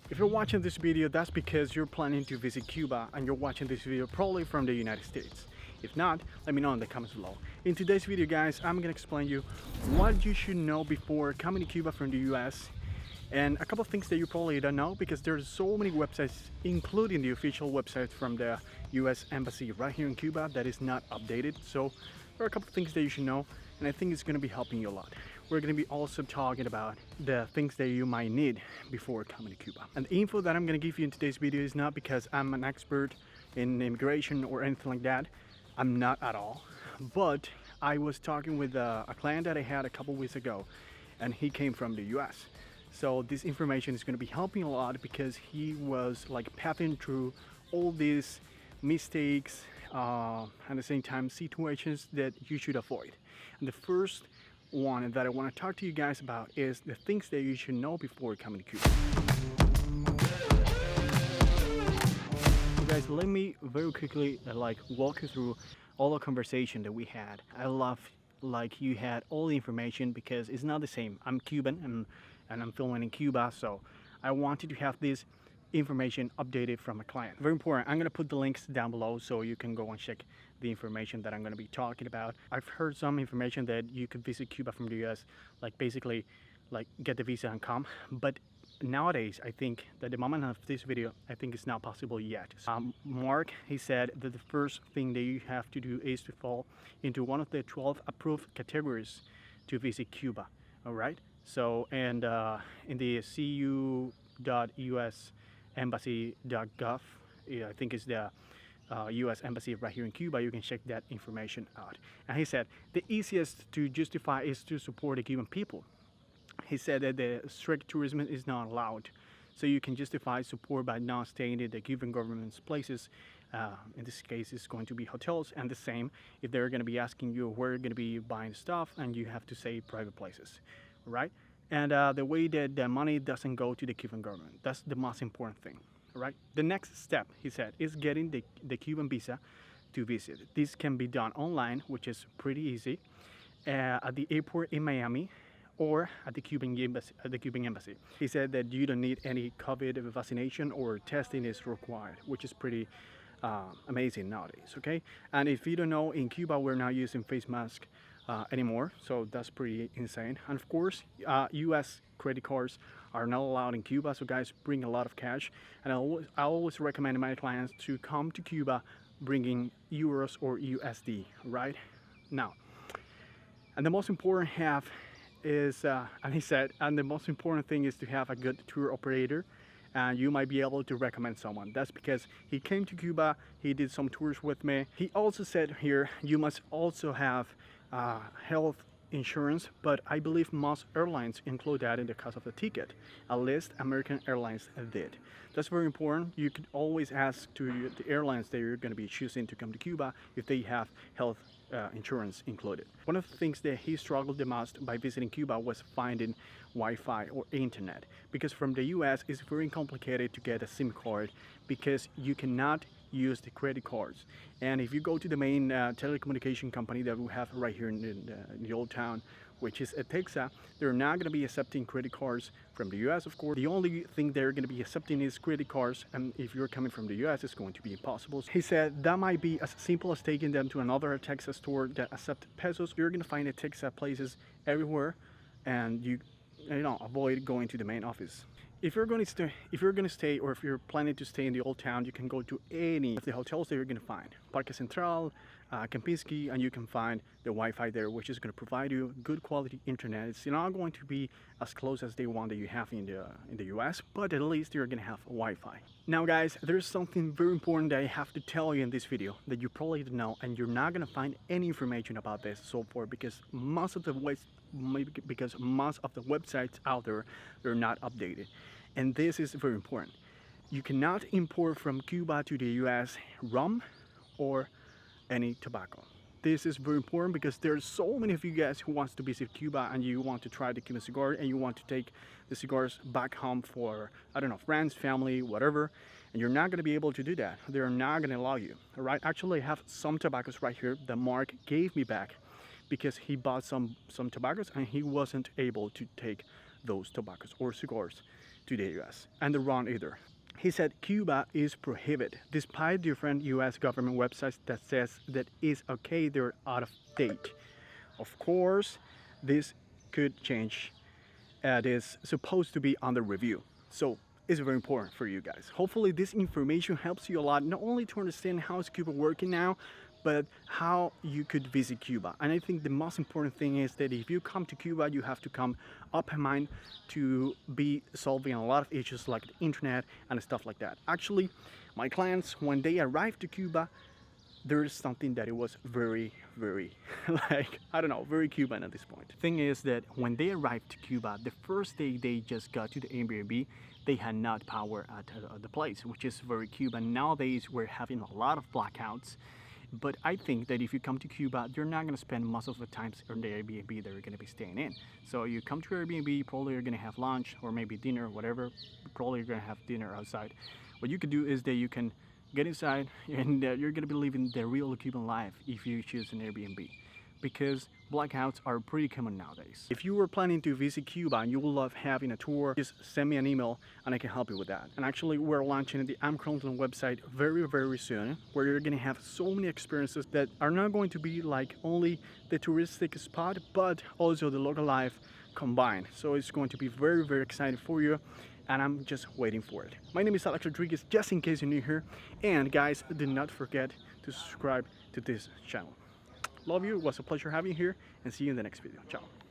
If you're watching this video, that's because you're planning to visit Cuba and you're watching this video probably from the United States. If not, let me know in the comments below. In today's video, guys, I'm gonna explain you what you should know before coming to Cuba from the US, and a couple of things that you probably don't know because there's so many websites, including the official website from the US Embassy right here in Cuba, that is not updated. So there are a couple of things that you should know, and I think it's going to be helping you a lot. We're going to be also talking about the things that you might need before coming to Cuba. And the info that I'm going to give you in today's video is not because I'm an expert in immigration or anything like that. I'm not at all. But I was talking with a client that I had a couple weeks ago, and he came from the US. So this information is going to be helping a lot because he was like pathing through all these mistakes, at the same time situations that you should avoid. And the first one that I want to talk to you guys about is the things that you should know before coming to Cuba. So guys, let me very quickly walk you through all the conversation that we had. I love like you had all the information because it's not the same. I'm Cuban and I'm filming in Cuba, so I wanted to have this information updated from a client. Very important. I'm going to put the links down below so you can go and check the information that I'm going to be talking about. I've heard some information that you could visit Cuba from the US, like basically like get the visa and come, but nowadays I think that the moment of this video, I think it's not possible yet. Mark, he said that the first thing that you have to do is to fall into one of the 12 approved categories to visit Cuba. All right, so and in the cu.usembassy.gov, I think is the US Embassy right here in Cuba, you can check that information out. And he said the easiest to justify is to support the Cuban people. He said that the strict tourism is not allowed, so you can justify support by not staying in the Cuban government's places. In this case, it's going to be hotels, and the same if they're going to be asking you where you're going to be buying stuff, and you have to say private places, right? And the way that the money doesn't go to the Cuban government, that's the most important thing, right? The next step, he said, is getting the Cuban visa to visit. This can be done online, which is pretty easy, at the airport in Miami or at the Cuban embassy. He said that you don't need any COVID vaccination or testing is required, which is pretty amazing nowadays, okay? And if you don't know, in Cuba, we're not using face mask anymore, so that's pretty insane. And of course, US credit cards are not allowed in Cuba, so guys, bring a lot of cash. And I always recommend my clients to come to Cuba bringing euros or USD right now. And the most important half is, and he said, and the most important thing is to have a good tour operator, and you might be able to recommend someone. That's because he came to Cuba, he did some tours with me. He also said here, you must also have health insurance, but I believe most airlines include that in the cost of the ticket. At least American Airlines did. That's very important. You could always ask to the airlines that you're going to be choosing to come to Cuba if they have health insurance included. One of the things that he struggled the most by visiting Cuba was finding Wi-Fi or internet, because from the US it's very complicated to get a SIM card because you cannot use the credit cards. And if you go to the main telecommunication company that we have right here in the old town, which is Texa, they're not going to be accepting credit cards from the US, of course. The only thing they're going to be accepting is credit cards, and if you're coming from the US, it's going to be impossible. He said that might be as simple as taking them to another Texas store that accept pesos. You're going to find the Texas places everywhere, and you know, avoid going to the main office. If you're going to stay, or if you're planning to stay in the old town, you can go to any of the hotels that you're going to find. Parque Central, Kempinski, and you can find the Wi-Fi there, which is going to provide you good quality internet. It's not going to be as close as the one that you have in the US, but at least you're going to have Wi-Fi. Now guys, there's something very important that I have to tell you in this video that you probably don't know, and you're not going to find any information about this so far because most of the websites out there, they're not updated. And this is very important. You cannot import from Cuba to the US rum or any tobacco. This is very important because there's so many of you guys who wants to visit Cuba and you want to try the Cuban cigar and you want to take the cigars back home for, I don't know, friends, family, whatever, and you're not going to be able to do that. They're not going to allow you. All right, actually I have some tobaccos right here that Mark gave me back because he bought some tobaccos and he wasn't able to take those tobaccos or cigars to the US and the wrong either. He said Cuba is prohibited, despite different US government websites that says that it's okay, they're out of date. Of course, this could change. It is supposed to be under review. So it's very important for you guys. Hopefully this information helps you a lot, not only to understand how is Cuba working now, but how you could visit Cuba. And I think the most important thing is that if you come to Cuba, you have to come open mind to be solving a lot of issues like the internet and stuff like that. Actually, my clients, when they arrived to Cuba, there is something that it was very, like, I don't know, very Cuban at this point. Thing is that when they arrived to Cuba, the first day they just got to the Airbnb, they had not power at the place, which is very Cuban. Nowadays, we're having a lot of blackouts. But I think that if you come to Cuba, you're not going to spend most of the times in the Airbnb that you're going to be staying in. So you come to Airbnb, probably you're going to have lunch or maybe dinner, whatever. Probably you're going to have dinner outside. What you can do is that you can get inside and you're going to be living the real Cuban life if you choose an Airbnb, because blackouts are pretty common nowadays. If you were planning to visit Cuba and you would love having a tour, just send me an email and I can help you with that. And actually, we're launching the Emprende website very soon, where you're going to have so many experiences that are not going to be like only the touristic spot, but also the local life combined. So it's going to be very exciting for you, and I'm just waiting for it. My name is alexr, just in case you're new here. And guys, do not forget to subscribe to this channel. Love you, it was a pleasure having you here, and see you in the next video. Ciao.